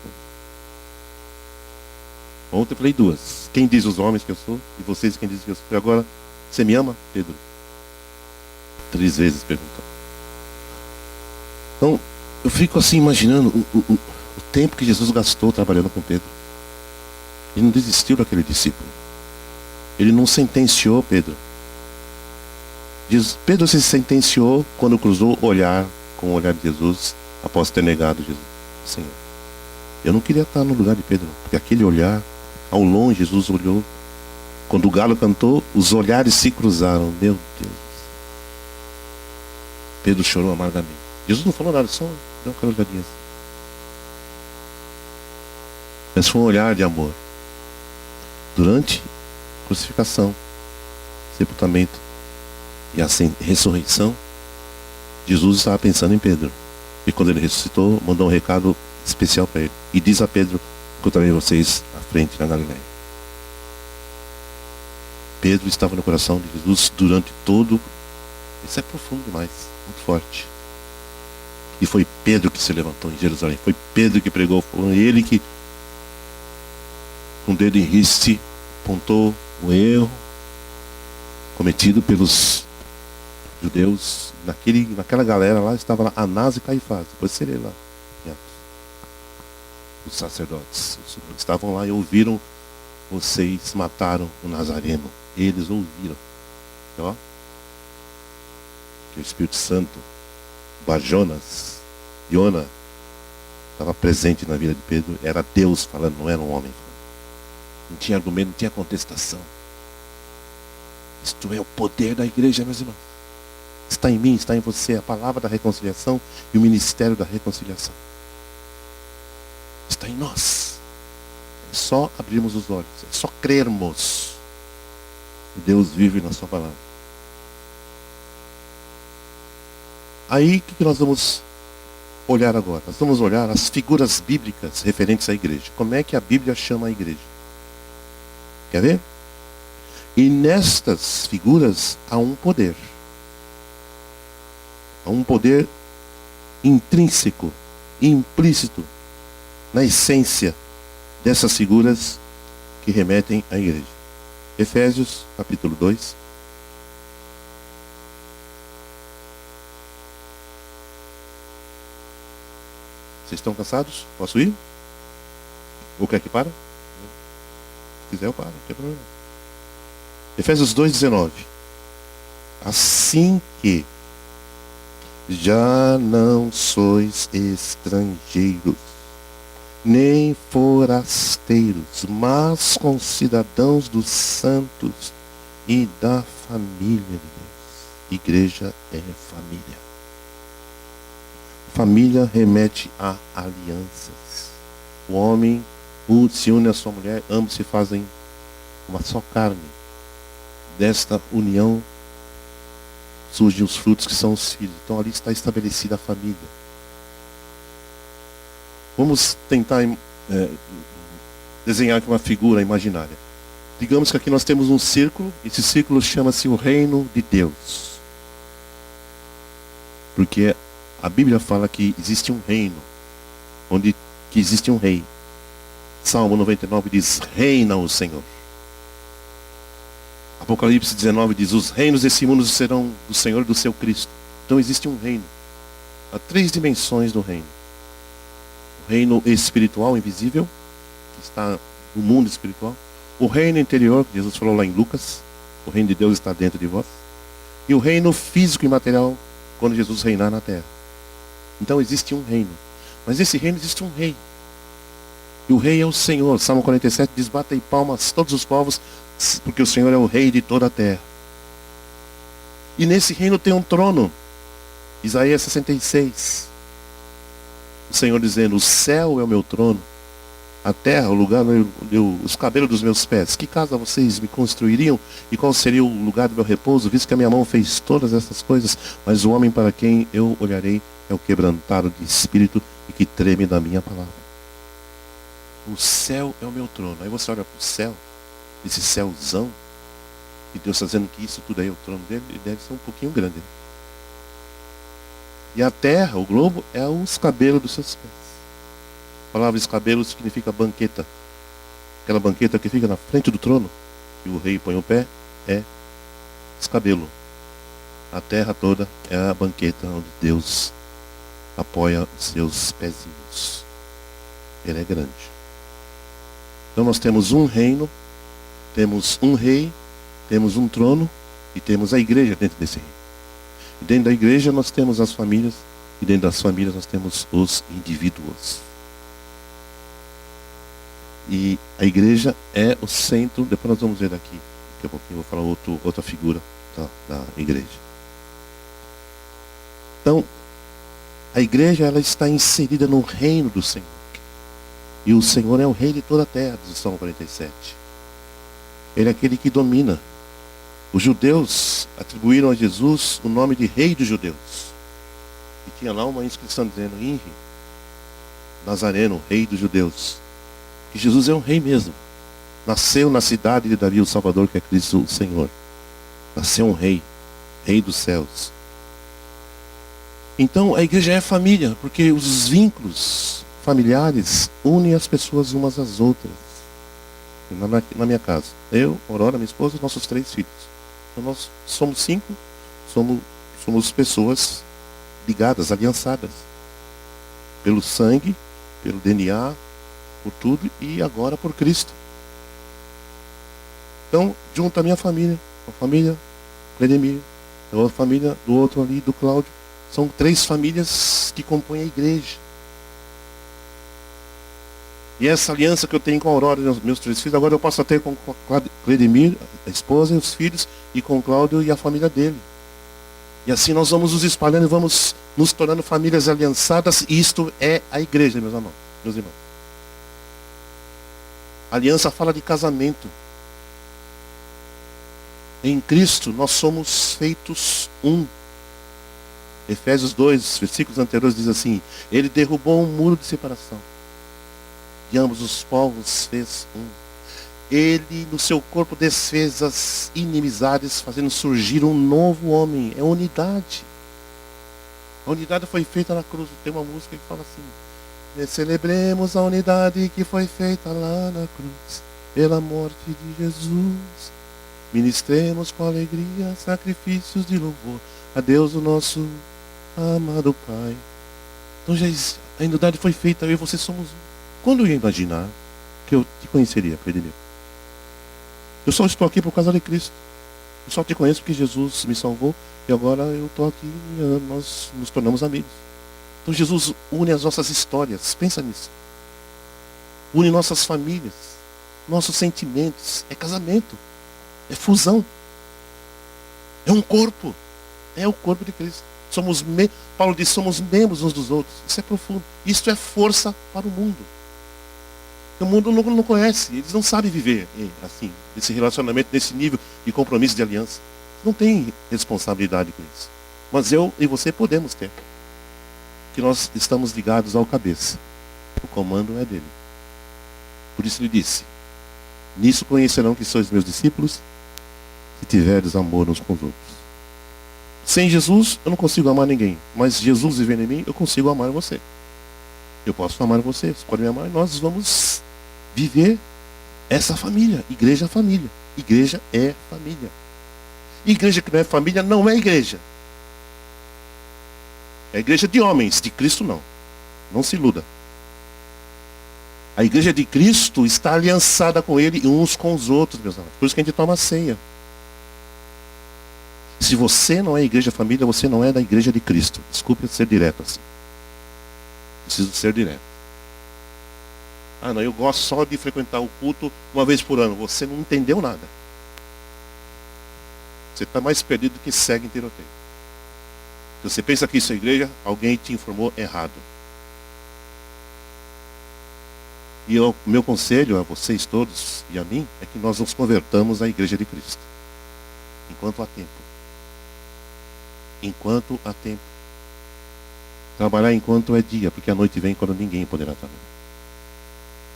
Ontem eu falei 2. Quem diz os homens que eu sou? E vocês quem diz que eu sou? E agora, você me ama, Pedro? 3 vezes perguntou. Então, eu fico assim imaginando o tempo que Jesus gastou trabalhando com Pedro. Ele não desistiu daquele discípulo. Ele não sentenciou Pedro. Pedro se sentenciou quando cruzou o olhar com o olhar de Jesus após ter negado Jesus. Senhor, eu não queria estar no lugar de Pedro, porque aquele olhar, ao longe Jesus olhou. Quando o galo cantou, os olhares se cruzaram. Meu Deus. Pedro chorou amargamente. Jesus não falou nada, só deu aquela olhadinha assim. Mas foi um olhar de amor. Durante a crucificação, sepultamento e a ressurreição, Jesus estava pensando em Pedro. E quando ele ressuscitou, mandou um recado especial para ele. E diz a Pedro: encontrarei vocês à frente na Galileia. Pedro estava no coração de Jesus durante todo. Isso é profundo demais, muito forte. E foi Pedro que se levantou em Jerusalém. Foi Pedro que pregou. Foi ele que, com o dedo em riste, apontou o erro cometido pelos judeus. Naquela galera lá estava lá Anás e Caifás. Depois você lê lá. Os sacerdotes estavam lá e ouviram: vocês mataram o Nazareno. Eles ouviram. Ó, que o Espírito Santo, Barjonas, Iona, estava presente na vida de Pedro. Era Deus falando, não era um homem falando. Não tinha argumento, não tinha contestação. Isto é o poder da igreja, meus irmãos. Está em mim, está em você, a palavra da reconciliação e o ministério da reconciliação. Está em nós. É só abrirmos os olhos, é só crermos que Deus vive na sua palavra. Aí, o que nós vamos olhar agora? Nós vamos olhar as figuras bíblicas referentes à igreja. Como é que a Bíblia chama a igreja? Quer ver? E nestas figuras há um poder. Há um poder intrínseco, implícito, na essência dessas figuras que remetem à igreja. Efésios, capítulo 2. Vocês estão cansados? Posso ir? Ou quer que para? Se quiser eu paro, não tem problema. Efésios 2,19. Assim que já não sois estrangeiros, nem forasteiros, mas concidadãos dos santos e da família de Deus. Igreja é família. Família remete a alianças. O homem se une à sua mulher, ambos se fazem uma só carne. Desta união surgem os frutos que são os filhos. Então ali está estabelecida a família. Vamos tentar desenhar aqui uma figura imaginária. Digamos que aqui nós temos um círculo. Esse círculo chama-se o reino de Deus. Porque a Bíblia fala que existe um reino, que existe um rei. Salmo 99 diz: reina o Senhor. Apocalipse 19 diz: os reinos desse mundo serão do Senhor e do seu Cristo. Então existe um reino. Há 3 dimensões do reino. O reino espiritual, invisível, que está no mundo espiritual. O reino interior, que Jesus falou lá em Lucas: o reino de Deus está dentro de vós. E o reino físico e material, quando Jesus reinar na terra. Então existe um reino. Mas esse reino existe um rei. E o rei é o Senhor. Salmo 47 diz: batem palmas todos os povos, porque o Senhor é o rei de toda a terra. E nesse reino tem um trono. Isaías 66. O Senhor dizendo: o céu é o meu trono, a terra, o lugar onde os cabelos dos meus pés. Que casa vocês me construiriam? E qual seria o lugar do meu repouso? Visto que a minha mão fez todas essas coisas. Mas o homem para quem eu olharei é o quebrantado de espírito e que treme da minha palavra. O céu é o meu trono. Aí você olha para o céu, esse céuzão, e Deus está dizendo que isso tudo aí é o trono dele, ele deve ser um pouquinho grande. E a terra, o globo, é os cabelos dos seus pés. A palavra escabelo significa banqueta. Aquela banqueta que fica na frente do trono, que o rei põe o pé, é escabelo. A terra toda é a banqueta onde Deus apoia os seus pezinhos. Ele é grande. Então nós temos um reino, temos um rei, temos um trono e temos a igreja dentro desse reino. E dentro da igreja nós temos as famílias e dentro das famílias nós temos os indivíduos. E a igreja é o centro. Depois nós vamos ver daqui. Daqui a pouquinho eu vou falar outra figura da igreja. Então, a igreja ela está inserida no reino do Senhor. E o Senhor é o rei de toda a terra, diz o Salmo 47. Ele é aquele que domina. Os judeus atribuíram a Jesus o nome de rei dos judeus. E tinha lá uma inscrição dizendo: Inri, Nazareno, rei dos judeus. E Jesus é um rei mesmo. Nasceu na cidade de Davi, o Salvador, que é Cristo o Senhor. Nasceu um rei, rei dos céus. Então a igreja é família, porque os vínculos familiares unem as pessoas umas às outras. Na minha casa, eu, Aurora, minha esposa e nossos 3 filhos. Então nós somos 5, somos pessoas ligadas, aliançadas. Pelo sangue, pelo DNA, por tudo e agora por Cristo. Então, junto a minha família, a família Cledemir, a família do outro ali, do Cláudio, são 3 famílias que compõem a igreja. E essa aliança que eu tenho com a Aurora e meus 3 filhos, agora eu posso ter com a Cledemir, a esposa e os filhos, e com o Cláudio e a família dele. E assim nós vamos nos espalhando e vamos nos tornando famílias aliançadas, e isto é a igreja, meus irmãos. A aliança fala de casamento. Em Cristo nós somos feitos um. Efésios 2, versículos anteriores diz assim: Ele derrubou um muro de separação, e ambos os povos fez um. Ele no seu corpo desfez as inimizades, fazendo surgir um novo homem. É unidade. A unidade foi feita na cruz. Tem uma música que fala assim: celebremos a unidade que foi feita lá na cruz, pela morte de Jesus. Ministremos com alegria sacrifícios de louvor a Deus, o nosso amado Pai. Então a unidade foi feita, eu e você somos um. Quando eu ia imaginar que eu te conheceria, Frederico? Eu só estou aqui por causa de Cristo. Eu só te conheço porque Jesus me salvou e agora eu estou aqui e nós nos tornamos amigos. Então Jesus une as nossas histórias, pensa nisso. Une nossas famílias, nossos sentimentos. É casamento, é fusão, é um corpo, é o corpo de Cristo. Paulo diz, somos membros uns dos outros. Isso é profundo. Isso é força para o mundo. O mundo não conhece, eles não sabem viver assim, esse relacionamento, nesse nível de compromisso de aliança. Não tem responsabilidade com isso. Mas eu e você podemos ter. Que nós estamos ligados ao cabeça. O comando é dele. Por isso ele disse: nisso conhecerão que sois meus discípulos, se tiverdes amor uns com os outros. Sem Jesus, eu não consigo amar ninguém. Mas Jesus vivendo em mim, eu consigo amar você. Eu posso amar você, você pode me amar, e nós vamos viver essa família. Igreja é família. Igreja é família. Igreja que não é família não é igreja. É igreja de homens, de Cristo não. Não se iluda. A igreja de Cristo está aliançada com Ele e uns com os outros, meus amados. Por isso que a gente toma a ceia. Se você não é igreja família, você não é da igreja de Cristo. Desculpe ser direto assim. Preciso ser direto. Ah, não, eu gosto só de frequentar o culto uma vez por ano. Você não entendeu nada. Você está mais perdido do que segue em tiroteio. Se você pensa que isso é igreja, alguém te informou errado. E o meu conselho a vocês todos e a mim é que nós nos convertamos à igreja de Cristo. Enquanto há tempo. Enquanto há tempo. Trabalhar enquanto é dia, porque a noite vem quando ninguém poderá trabalhar.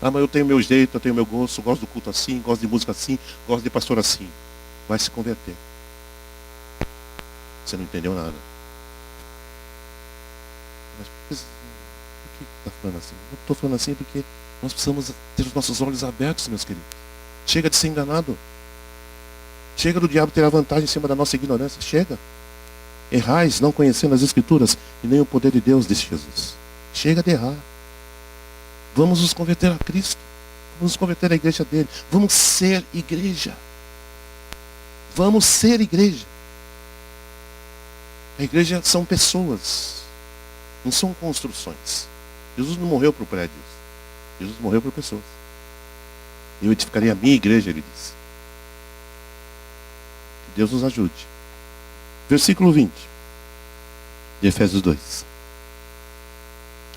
Ah, mas eu tenho meu jeito, eu tenho meu gosto do culto assim, gosto de música assim, gosto de pastor assim. Vai se converter. Você não entendeu nada. Mas por que está falando assim? Eu estou falando assim porque nós precisamos ter os nossos olhos abertos, meus queridos. Chega de ser enganado. Chega do diabo ter a vantagem em cima da nossa ignorância. Chega. Errais, não conhecendo as Escrituras e nem o poder de Deus, disse Jesus. Chega de errar. Vamos nos converter a Cristo. Vamos nos converter à igreja dele. Vamos ser igreja. Vamos ser igreja. A igreja são pessoas. Não são construções. Jesus não morreu por prédios. Jesus morreu por pessoas. Eu edificarei a minha igreja, ele disse. Que Deus nos ajude. Versículo 20 de Efésios 2.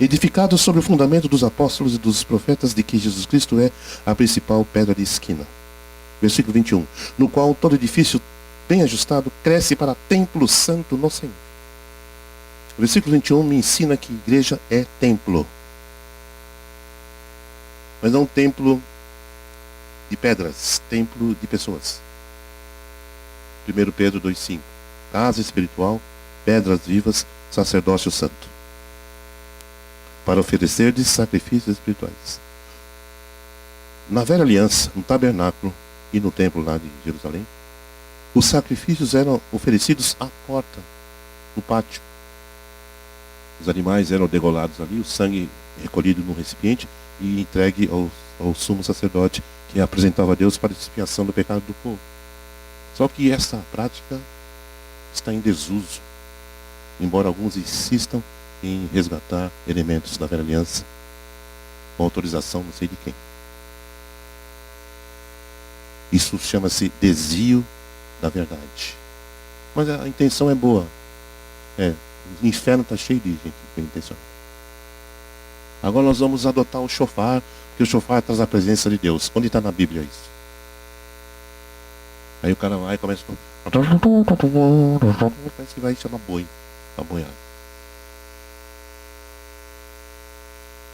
Edificado sobre o fundamento dos apóstolos e dos profetas, de que Jesus Cristo é a principal pedra de esquina. Versículo 21. No qual todo edifício bem ajustado cresce para templo santo no Senhor. O versículo 21 me ensina que igreja é templo. Mas não templo de pedras, templo de pessoas. 1 Pedro 2,5. Casa espiritual, pedras vivas, sacerdócio santo, para oferecer de sacrifícios espirituais. Na velha aliança, no tabernáculo e no templo lá de Jerusalém, os sacrifícios eram oferecidos à porta, no pátio. Os animais eram degolados ali, o sangue recolhido num recipiente e entregue ao sumo sacerdote, que apresentava a Deus para a expiação do pecado do povo. Só que essa prática está em desuso, embora alguns insistam em resgatar elementos da velha aliança, com autorização não sei de quem. Isso chama-se desvio da verdade. Mas a intenção é boa. O inferno está cheio de gente bem intencionada. Agora nós vamos adotar o shofar, porque o shofar traz a presença de Deus. Onde está na Bíblia isso? Aí o cara vai e começa a... Parece que vai chamar boi, a boiar.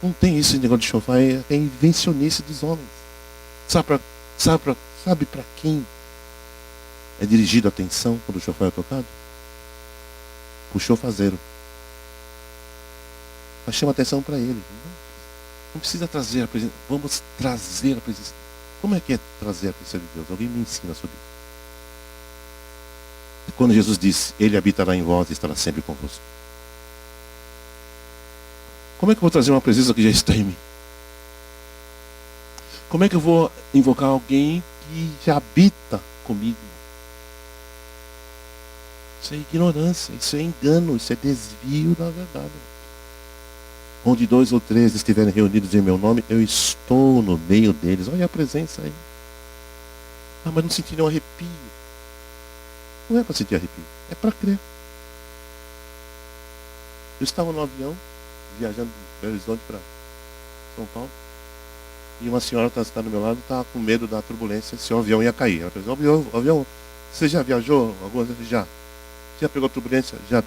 Não tem isso, esse negócio de shofar, é invencionice dos homens. Sabe para quem é dirigida a atenção quando o shofar é tocado? O chofazeiro. Mas chama atenção para ele. Não precisa trazer a presença. Vamos trazer a presença. Como é que é trazer a presença de Deus? Alguém me ensina sobre isso. Quando Jesus disse, Ele habitará em vós e estará sempre convosco. Como é que eu vou trazer uma presença que já está em mim? Como é que eu vou invocar alguém que já habita comigo? Isso é ignorância, isso é engano, isso é desvio da verdade. Onde 2 ou 3 estiverem reunidos em meu nome, eu estou no meio deles. Olha a presença aí. Ah, mas não senti nenhum arrepio. Não é para sentir arrepio, é para crer. Eu estava no avião, viajando de Belo Horizonte para São Paulo, e uma senhora está do meu lado, estava com medo da turbulência, se o avião ia cair. Ela disse, o avião, você já viajou algumas vezes? Já. Já pegou turbulência? Já.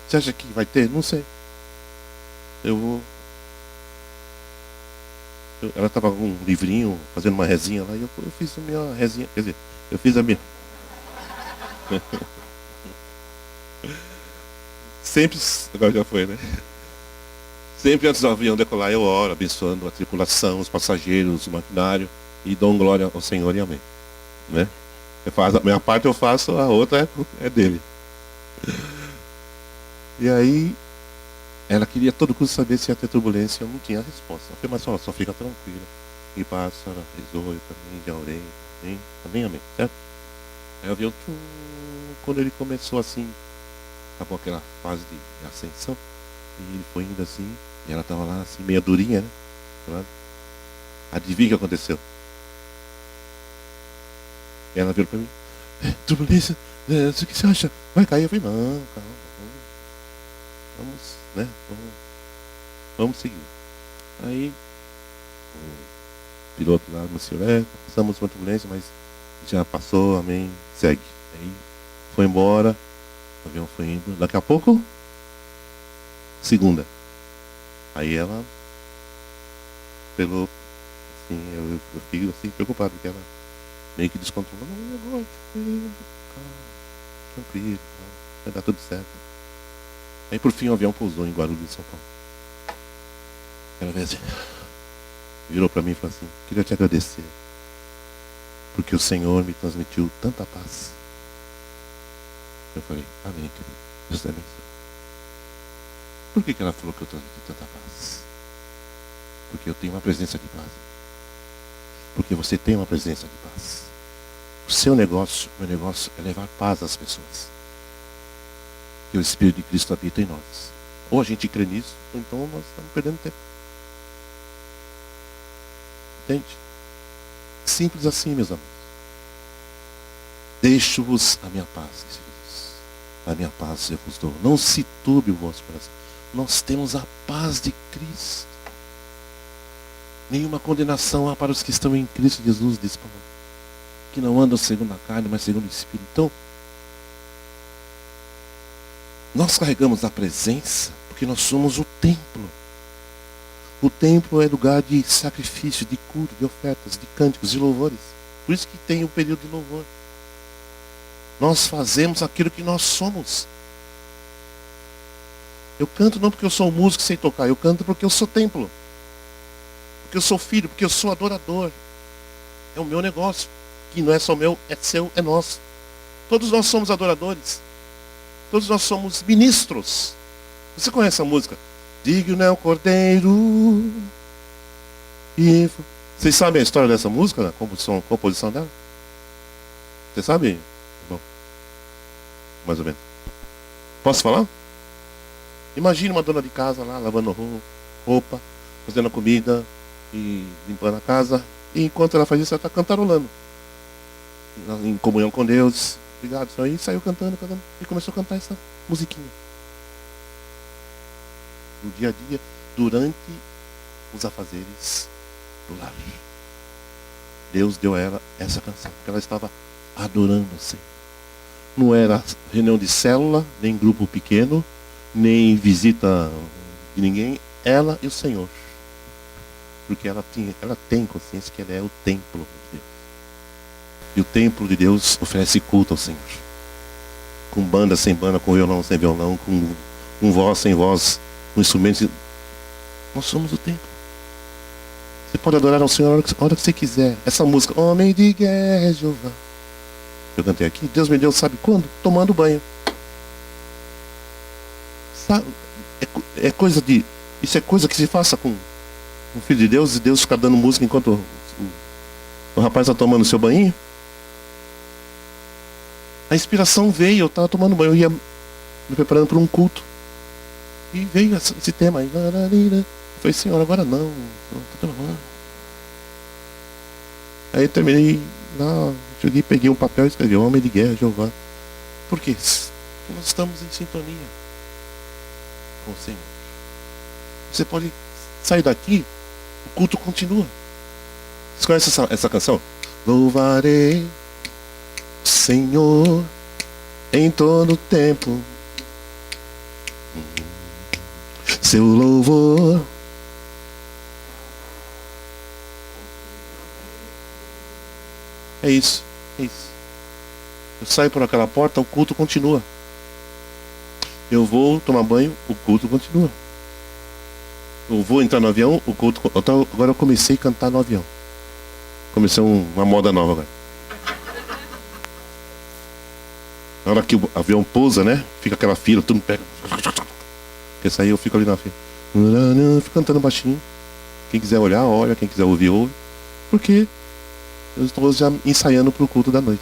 Você acha que vai ter? Não sei. Ela estava com um livrinho, fazendo uma rezinha lá, e eu fiz a minha rezinha, quer dizer, eu fiz a minha. Sempre, agora já foi, né? Sempre antes do avião decolar, eu oro, abençoando a tripulação, os passageiros, o maquinário, e dou glória ao Senhor e amém. Né? A minha parte eu faço, a outra é dele. E aí, ela queria todo custo saber se ia ter turbulência, eu não tinha a resposta. Eu falei, mas só fica tranquila. E passa, ela rezou, eu também já orei, amém, certo? Aí o avião, quando ele começou assim, acabou aquela fase de ascensão, e ele foi indo assim, e ela estava lá assim, meia durinha, né? Claro. Adivinha o que aconteceu? Ela virou para mim, turbulência, o que você acha? Vai cair? Eu falei, não, calma, vamos, né? Vamos seguir. Aí, o piloto lá no senhor, passamos uma turbulência, mas já passou, amém, segue. Aí, foi embora, o avião foi indo, daqui a pouco, segunda. Aí ela pegou, assim, eu fiquei assim, preocupado, porque ela meio que descontrolou. Não, agora, tranquilo, vai dar tudo certo. Aí por fim o avião pousou em Guarulhos, São Paulo. Ela veio assim, virou para mim e falou assim, queria te agradecer, porque o Senhor me transmitiu tanta paz. Eu falei, amém, querido, Deus te abençoe. Por que ela falou que eu transmiti tanta paz? Porque eu tenho uma presença de paz. Porque você tem uma presença de paz. O seu negócio, meu negócio é levar paz às pessoas. Que o Espírito de Cristo habita em nós. Ou a gente crê nisso, ou então nós estamos perdendo tempo. Entende? Simples assim, meus amigos. Deixo-vos a minha paz, diz Jesus. A minha paz eu vos dou. Não se turbe o vosso coração. Nós temos a paz de Cristo. Nenhuma condenação há para os que estão em Cristo Jesus, diz Paulo. Que não andam segundo a carne, mas segundo o Espírito. Então, nós carregamos a presença porque nós somos o templo. O templo é lugar de sacrifício, de culto, de ofertas, de cânticos, de louvores. Por isso que tem o período de louvor. Nós fazemos aquilo que nós somos. Eu canto não porque eu sou um músico sem tocar, eu canto porque eu sou templo. Porque eu sou filho, porque eu sou adorador. É o meu negócio, que não é só meu, é seu, é nosso. Todos nós somos adoradores. Todos nós somos ministros. Você conhece a música? Digno é o Cordeiro. E vocês sabem a história dessa música, né? Composição dela? Você sabe? Bom, mais ou menos. Posso falar? Imagine uma dona de casa lá, lavando roupa, fazendo a comida e limpando a casa. E enquanto ela faz isso, ela está cantarolando. Em comunhão com Deus. Obrigado, Senhor. E saiu cantando. E começou a cantar essa musiquinha. No dia a dia, durante os afazeres do lar. Deus deu a ela essa canção, porque ela estava adorando o Senhor. Não era reunião de célula, nem grupo pequeno, nem visita de ninguém, ela e o Senhor. Porque ela tem consciência que ela é o templo de Deus. E o templo de Deus oferece culto ao Senhor. Com banda, sem banda, com violão, sem violão, com voz, sem voz, com instrumentos. Nós somos o templo. Você pode adorar ao Senhor a hora que você quiser. Essa música, Homem de Guerra, Jeová. Eu cantei aqui, Deus me deu, sabe quando? Tomando banho. Sabe? Isso é coisa que se faça com o Filho de Deus, e Deus ficar dando música enquanto o rapaz está tomando seu banho. A inspiração veio, eu estava tomando banho, eu ia me preparando para um culto. E veio esse tema aí. Eu falei, Senhor, agora não. Aí eu terminei lá, cheguei, peguei um papel e escrevi Homem de Guerra, Jeová. Por quê? Porque nós estamos em sintonia com o Senhor. Você pode sair daqui, o culto continua. Você conhece essa canção? Louvarei o Senhor em todo tempo. Seu louvor. É isso. Eu saio por aquela porta, o culto continua. Eu vou tomar banho, o culto continua. Eu vou entrar no avião, o culto. Agora eu comecei a cantar no avião. Comecei uma moda nova agora. Na hora que o avião pousa, né? Fica aquela fila, tudo pega. Quer sair, eu fico ali na fila. Fico cantando baixinho. Quem quiser olhar, olha. Quem quiser ouvir, ouve. Porque eu estou já ensaiando para o culto da noite.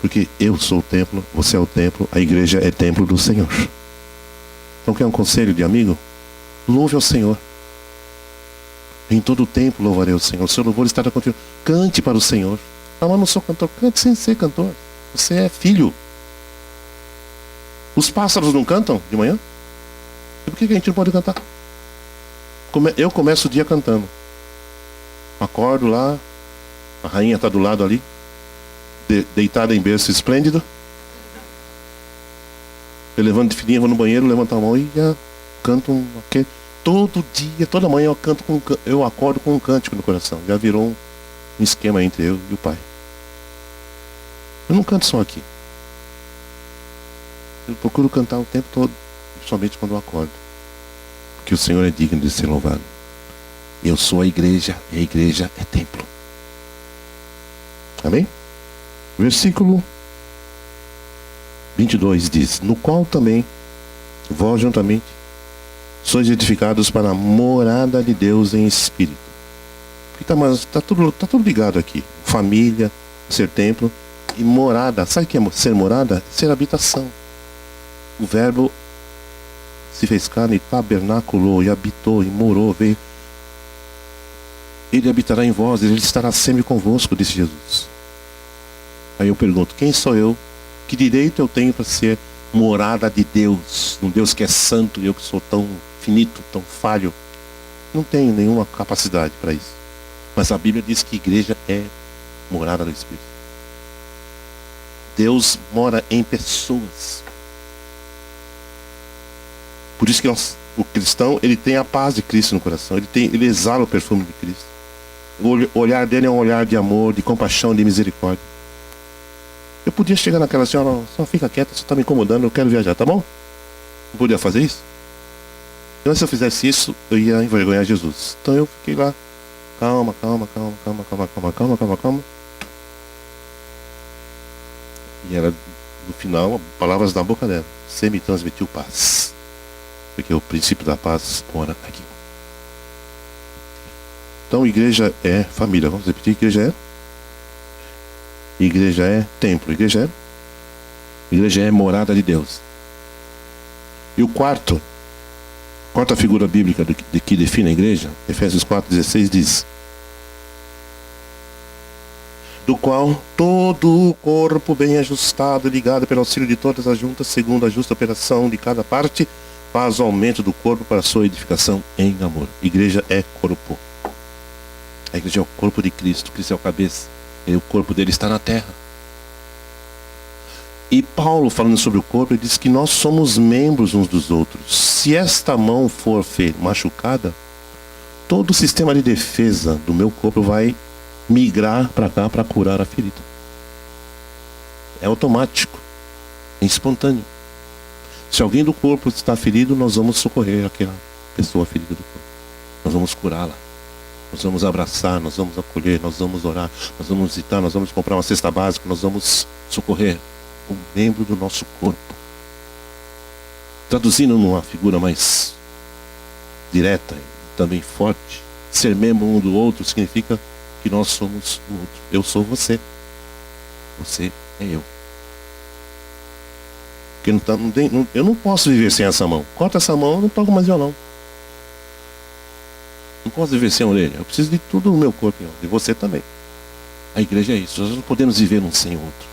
Porque eu sou o templo, você é o templo, a igreja é templo do Senhor. Então quer um conselho de amigo? Louve ao Senhor. Em todo o tempo louvarei o Senhor. O seu louvor estará contigo. Cante para o Senhor. Ah, mas não sou cantor. Cante sem ser cantor. Você é filho. Os pássaros não cantam de manhã? E por que a gente não pode cantar? Eu começo o dia cantando. Acordo lá. A rainha está do lado ali. Deitada em berço esplêndido. Eu levanto de fininha, vou no banheiro, levanto a mão e já canto todo dia, toda manhã eu acordo com um cântico no coração. Já virou um esquema entre eu e o Pai. Eu não canto só aqui. Eu procuro cantar o tempo todo, somente quando eu acordo. Porque o Senhor é digno de ser louvado. Eu sou a igreja, e a igreja é templo. Amém? Versículo 22 diz: no qual também vós juntamente sois edificados para a morada de Deus em espírito. Está tudo ligado aqui. Família, ser templo e morada. Sabe o que é ser morada? Ser habitação. O verbo se fez carne, tabernaculou e habitou e morou, veio. Ele habitará em vós, ele estará sempre convosco, disse Jesus. Aí eu pergunto, quem sou eu? Que direito eu tenho para ser morada de Deus? Um Deus que é santo e eu que sou tão finito, tão falho. Não tenho nenhuma capacidade para isso. Mas a Bíblia diz que igreja é morada do Espírito. Deus mora em pessoas. Por isso que o cristão, ele tem a paz de Cristo no coração. Ele exala o perfume de Cristo. O olhar dele é um olhar de amor, de compaixão, de misericórdia. Eu podia chegar naquela senhora, só fica quieta, você está me incomodando, eu quero viajar, tá bom? Não podia fazer isso? Então, se eu fizesse isso, eu ia envergonhar Jesus. Então eu fiquei lá. Calma. E era, no final, palavras da boca dela. Você me transmitiu paz. Porque o princípio da paz mora aqui. Então, igreja é família. Vamos repetir: igreja é templo. Igreja é morada de Deus. E o quarta figura bíblica que define a igreja, Efésios 4,16 diz: do qual todo o corpo bem ajustado, ligado pelo auxílio de todas as juntas, segundo a justa operação de cada parte, faz o aumento do corpo para a sua edificação em amor. Igreja é corpo. A igreja é o corpo de Cristo. Cristo é o cabeça. E o corpo dele está na terra. E Paulo, falando sobre o corpo, ele diz que nós somos membros uns dos outros. Se esta mão for machucada, todo o sistema de defesa do meu corpo vai migrar para cá para curar a ferida. É automático, é espontâneo. Se alguém do corpo está ferido, nós vamos socorrer aquela pessoa ferida do corpo. Nós vamos curá-la. Nós vamos abraçar, nós vamos acolher, nós vamos orar, nós vamos visitar, nós vamos comprar uma cesta básica, nós vamos socorrer um membro do nosso corpo. Traduzindo numa figura mais direta e também forte, ser membro um do outro significa que nós somos o outro. Eu sou você. Você é eu. Porque eu não posso viver sem essa mão. Corta essa mão, eu não toco mais violão. Não posso viver sem a orelha. Eu preciso de tudo no meu corpo, de você também. A igreja é isso. Nós não podemos viver um sem o outro.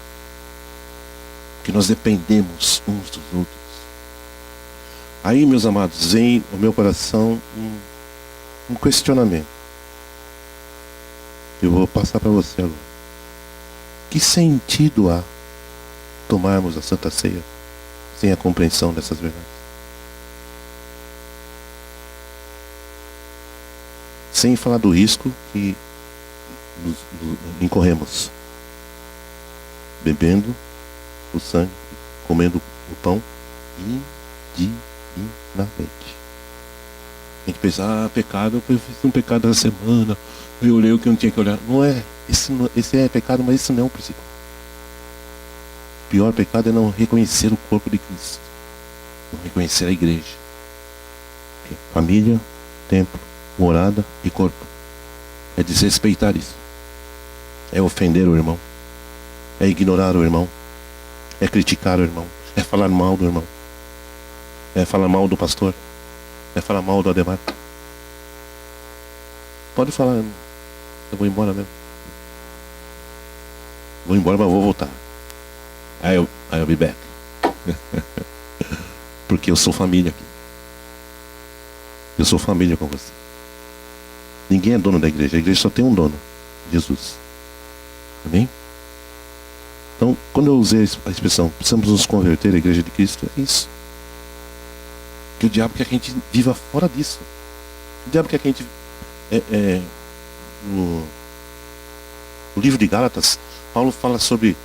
Porque nós dependemos uns dos outros. Aí, meus amados, vem ao meu coração um questionamento. Eu vou passar para você agora. Que sentido há tomarmos a Santa Ceia sem a compreensão dessas verdades? Sem falar do risco que nos incorremos. Bebendo o sangue, comendo o pão indignamente. A gente pensa, pecado, eu fiz um pecado essa semana, eu olhei o que eu não tinha que olhar. Não é, esse é pecado, mas isso não é o principal. O pior pecado é não reconhecer o corpo de Cristo. Não reconhecer a igreja. Família, templo, morada e corpo. É desrespeitar isso. É ofender o irmão. É ignorar o irmão. É criticar o irmão. É falar mal do irmão. É falar mal do pastor. É falar mal do Ademar. Pode falar. Eu vou embora mesmo. Vou embora, mas vou voltar. I'll be back. Porque eu sou família aqui. Eu sou família com você. Ninguém é dono da igreja. A igreja só tem um dono. Jesus. Amém? Então, quando eu usei a expressão precisamos nos converter à igreja de Cristo, é isso. Que o diabo quer que a gente viva fora disso. O diabo quer que a gente... No livro de Gálatas, Paulo fala sobre